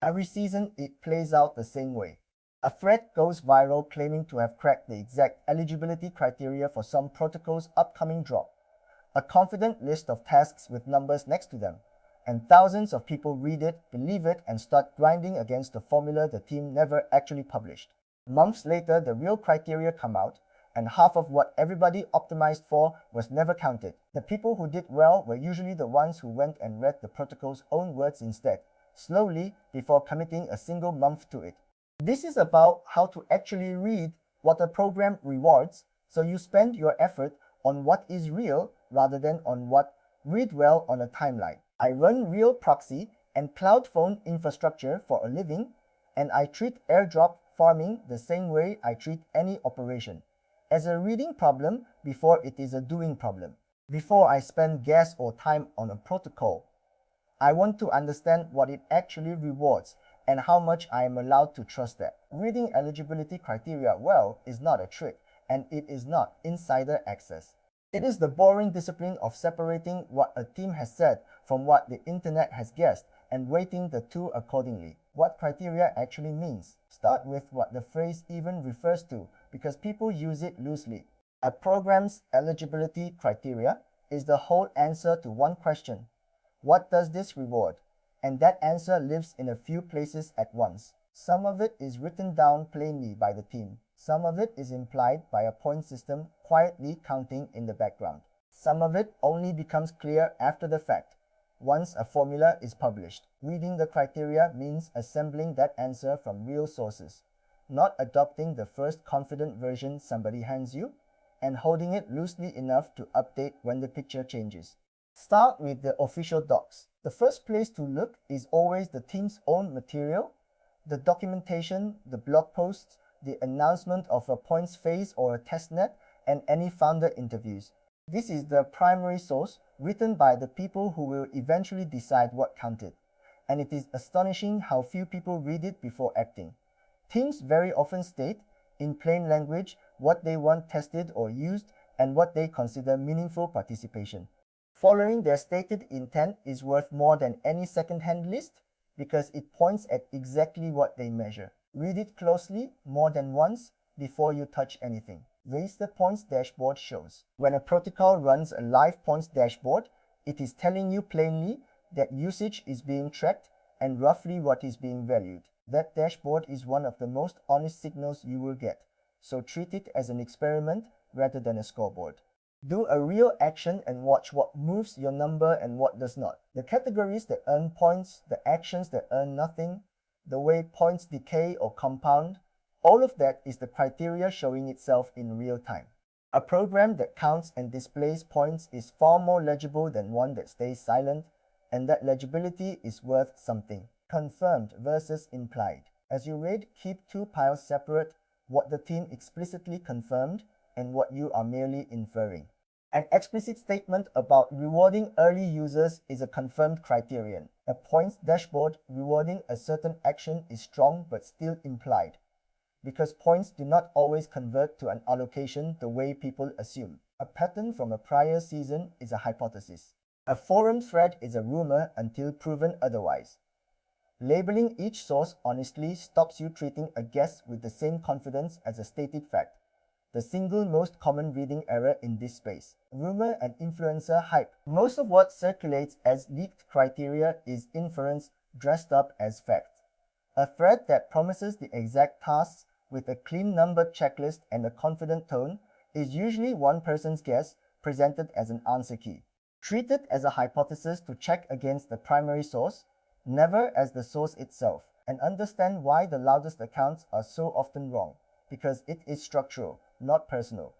Every season, it plays out the same way. A thread goes viral claiming to have cracked the exact eligibility criteria for some protocol's upcoming drop. A confident list of tasks with numbers next to them. And thousands of people read it, believe it, and start grinding against the formula the team never actually published. Months later, the real criteria come out, and half of what everybody optimized for was never counted. The people who did well were usually the ones who went and read the protocol's own words instead, slowly, before committing a single month to it. This is about how to actually read what a program rewards, so you spend your effort on what is real rather than on what read well on a timeline. I run real proxy and cloud phone infrastructure for a living, and I treat airdrop farming the same way I treat any operation, as a reading problem before it is a doing problem. Before I spend gas or time on a protocol, I want to understand what it actually rewards and how much I am allowed to trust that. Reading eligibility criteria well is not a trick, and it is not insider access. It is the boring discipline of separating what a team has said from what the internet has guessed and weighting the two accordingly. What criteria actually means. Start with what the phrase even refers to, because people use it loosely. A program's eligibility criteria is the whole answer to one question. What does this reward? And that answer lives in a few places at once. Some of it is written down plainly by the team. Some of it is implied by a point system quietly counting in the background. Some of it only becomes clear after the fact, once a formula is published. Reading the criteria means assembling that answer from real sources, not adopting the first confident version somebody hands you, and holding it loosely enough to update when the picture changes. Start with the official docs. The first place to look is always the team's own material, the documentation, the blog posts, the announcement of a points phase or a testnet, and any founder interviews. This is the primary source, written by the people who will eventually decide what counted. And it is astonishing how few people read it before acting. Teams very often state, in plain language, what they want tested or used and what they consider meaningful participation. Following their stated intent is worth more than any second-hand list because it points at exactly what they measure. Read it closely more than once before you touch anything. Raise the points dashboard shows. When a protocol runs a live points dashboard, it is telling you plainly that usage is being tracked and roughly what is being valued. That dashboard is one of the most honest signals you will get, so treat it as an experiment rather than a scoreboard. Do a real action and watch what moves your number and what does not. The categories that earn points, the actions that earn nothing, the way points decay or compound, all of that is the criteria showing itself in real time. A program that counts and displays points is far more legible than one that stays silent, and that legibility is worth something. Confirmed versus implied. As you read, keep two piles separate, what the team explicitly confirmed and what you are merely inferring. An explicit statement about rewarding early users is a confirmed criterion. A points dashboard rewarding a certain action is strong but still implied, because points do not always convert to an allocation the way people assume. A pattern from a prior season is a hypothesis. A forum thread is a rumor until proven otherwise. Labeling each source honestly stops you treating a guess with the same confidence as a stated fact. The single most common reading error in this space. Rumor and influencer hype. Most of what circulates as leaked criteria is inference dressed up as fact. A thread that promises the exact tasks with a clean numbered checklist and a confident tone is usually one person's guess presented as an answer key. Treat it as a hypothesis to check against the primary source, never as the source itself, and understand why the loudest accounts are so often wrong, because it is structural, not personal.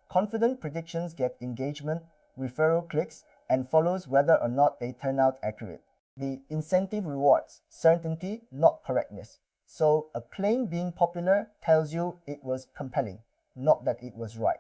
Confident predictions get engagement, referral clicks, and follows whether or not they turn out accurate. The incentive rewards certainty, not correctness. So a claim being popular tells you it was compelling, not that it was right.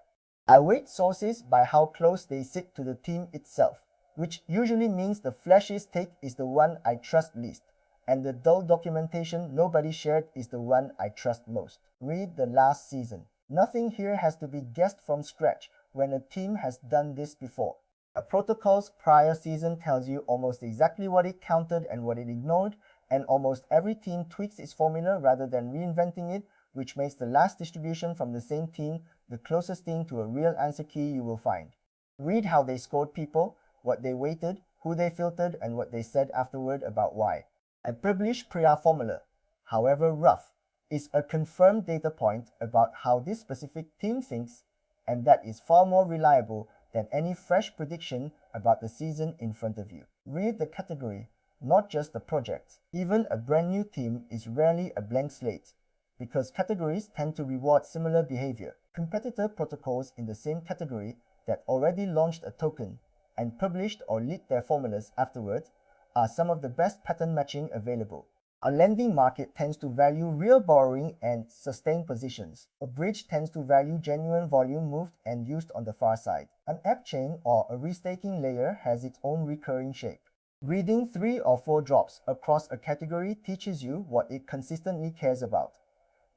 I weight sources by how close they sit to the team itself, which usually means the flashiest take is the one I trust least, and the dull documentation nobody shared is the one I trust most. Read the last season. Nothing here has to be guessed from scratch when a team has done this before. A protocol's prior season tells you almost exactly what it counted and what it ignored, and almost every team tweaks its formula rather than reinventing it, which makes the last distribution from the same team the closest thing to a real answer key you will find. Read how they scored people, what they weighted, who they filtered, and what they said afterward about why. A published prior formula, however rough, is a confirmed data point about how this specific team thinks, and that is far more reliable than any fresh prediction about the season in front of you. Read the category, not just the project. Even a brand new team is rarely a blank slate, because categories tend to reward similar behavior. Competitor protocols in the same category that already launched a token and published or leaked their formulas afterwards are some of the best pattern matching available. A lending market tends to value real borrowing and sustained positions. A bridge tends to value genuine volume moved and used on the far side. An app chain or a restaking layer has its own recurring shape. Reading 3 or 4 drops across a category teaches you what it consistently cares about,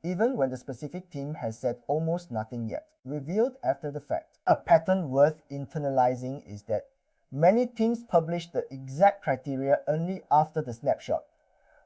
even when the specific team has said almost nothing yet. Revealed after the fact. A pattern worth internalizing is that many teams publish the exact criteria only after the snapshot,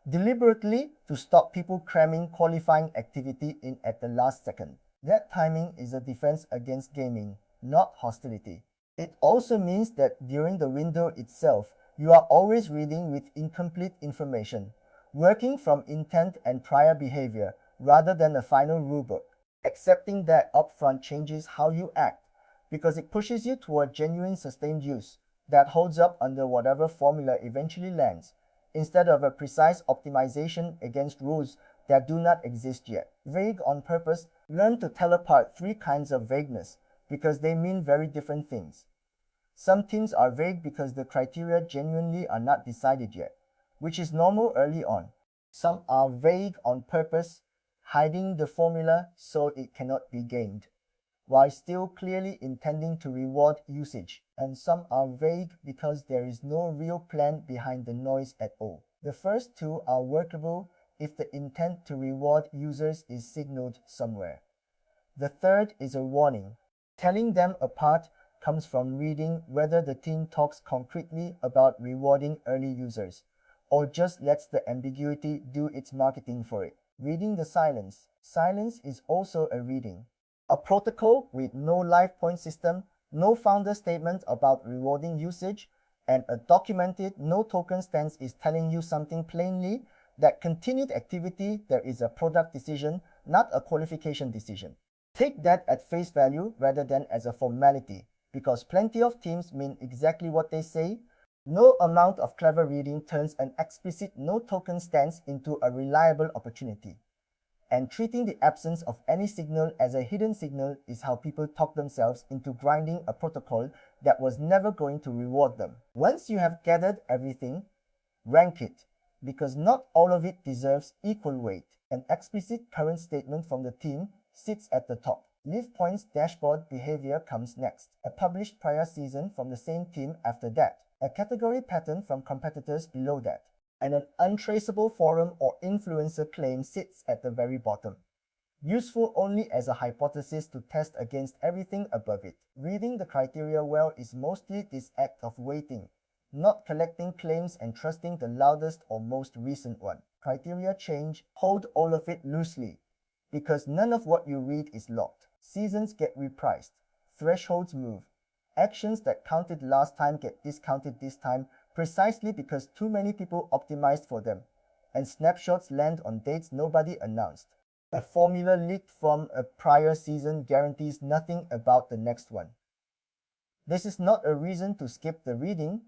deliberately to stop people cramming qualifying activity in at the last second. That timing is a defense against gaming, not hostility. It also means that during the window itself, you are always reading with incomplete information, working from intent and prior behavior rather than a final rulebook. Accepting that upfront changes how you act, because it pushes you toward genuine sustained use that holds up under whatever formula eventually lands, instead of a precise optimization against rules that do not exist yet. Vague on purpose. Learn to tell apart 3 kinds of vagueness, because they mean very different things. Some teams are vague because the criteria genuinely are not decided yet, which is normal early on. Some are vague on purpose, hiding the formula so it cannot be gained, while still clearly intending to reward usage. And some are vague because there is no real plan behind the noise at all. The first 2 are workable if the intent to reward users is signaled somewhere. The third is a warning. Telling them apart comes from reading whether the team talks concretely about rewarding early users, or just lets the ambiguity do its marketing for it. Reading the silence. Silence is also a reading. A protocol with no live point system, no founder statement about rewarding usage, and a documented no token stance is telling you something plainly, that continued activity there is a product decision, not a qualification decision. Take that at face value rather than as a formality, because plenty of teams mean exactly what they say. No amount of clever reading turns an explicit no token stance into a reliable opportunity. And treating the absence of any signal as a hidden signal is how people talk themselves into grinding a protocol that was never going to reward them. Once you have gathered everything, rank it, because not all of it deserves equal weight. An explicit current statement from the team sits at the top. Leave points dashboard behavior comes next. A published prior season from the same team after that. A category pattern from competitors below that. And an untraceable forum or influencer claim sits at the very bottom, useful only as a hypothesis to test against everything above it. Reading the criteria well is mostly this act of waiting, not collecting claims and trusting the loudest or most recent one. Criteria change, hold all of it loosely, because none of what you read is locked. Seasons get repriced, thresholds move, actions that counted last time get discounted this time, precisely because too many people optimized for them, and snapshots land on dates nobody announced. A formula leaked from a prior season guarantees nothing about the next one. This is not a reason to skip the reading,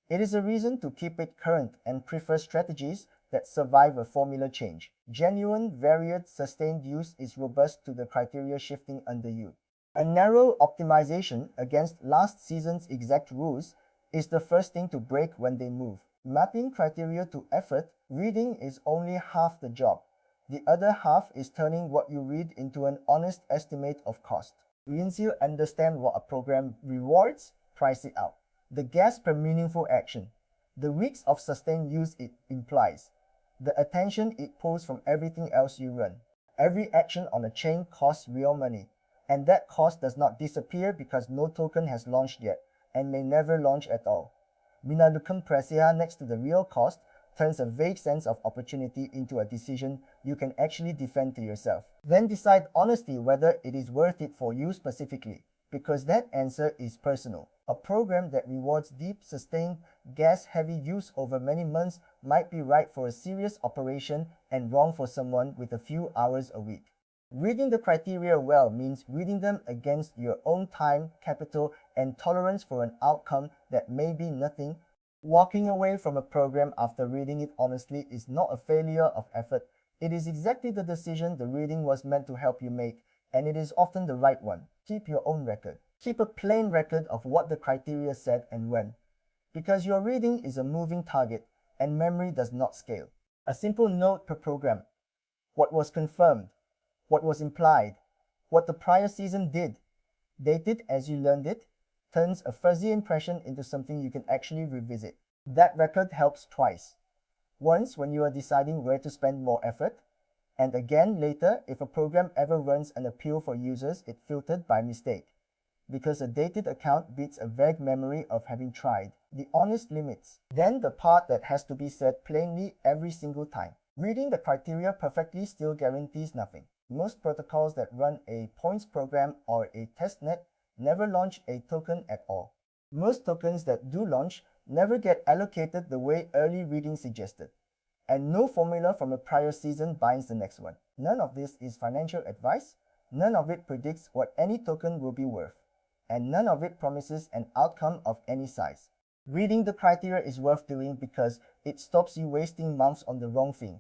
it is a reason to keep it current and prefer strategies that survive a formula change. Genuine, varied, sustained use is robust to the criteria shifting under you. A narrow optimization against last season's exact rules is the first thing to break when they move. Mapping criteria to effort, reading is only half the job. The other half is turning what you read into an honest estimate of cost. Once you understand what a program rewards, price it out. The gas per meaningful action, the weeks of sustained use it implies, the attention it pulls from everything else you run. Every action on a chain costs real money, and that cost does not disappear because no token has launched yet, and may never launch at all. Binalukan Prasiha next to the real cost, turns a vague sense of opportunity into a decision you can actually defend to yourself. Then decide honestly whether it is worth it for you specifically, because that answer is personal. A program that rewards deep, sustained, gas-heavy use over many months might be right for a serious operation and wrong for someone with a few hours a week. Reading the criteria well means reading them against your own time, capital, and tolerance for an outcome that may be nothing. Walking away from a program after reading it honestly is not a failure of effort. It is exactly the decision the reading was meant to help you make, and it is often the right one. Keep your own record. Keep a plain record of what the criteria said and when, because your reading is a moving target and memory does not scale. A simple note per program: what was confirmed, what was implied, what the prior season did, dated as you learned it, turns a fuzzy impression into something you can actually revisit. That record helps twice. Once when you are deciding where to spend more effort, and again later if a program ever runs an appeal for users it filtered by mistake. Because a dated account beats a vague memory of having tried. The honest limits. Then the part that has to be said plainly every single time. Reading the criteria perfectly still guarantees nothing. Most protocols that run a points program or a testnet never launch a token at all. Most tokens that do launch never get allocated the way early reading suggested. And no formula from a prior season binds the next one. None of this is financial advice. None of it predicts what any token will be worth. And none of it promises an outcome of any size. Reading the criteria is worth doing because it stops you wasting months on the wrong thing,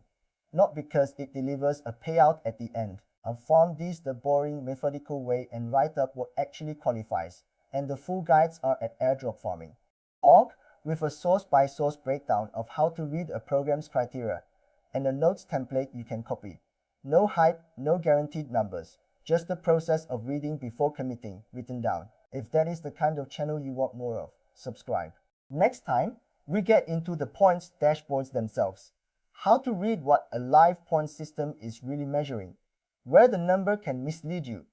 not because it delivers a payout at the end. I've found this the boring, methodical way and write up what actually qualifies, and the full guides are at airdropfarming.org with a source-by-source breakdown of how to read a program's criteria, and a notes template you can copy. No hype, no guaranteed numbers, just the process of reading before committing, written down. If that is the kind of channel you want more of, subscribe. Next time, we get into the points dashboards themselves. How to read what a live points system is really measuring, where the number can mislead you,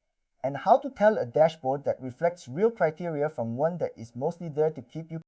and how to tell a dashboard that reflects real criteria from one that is mostly there to keep you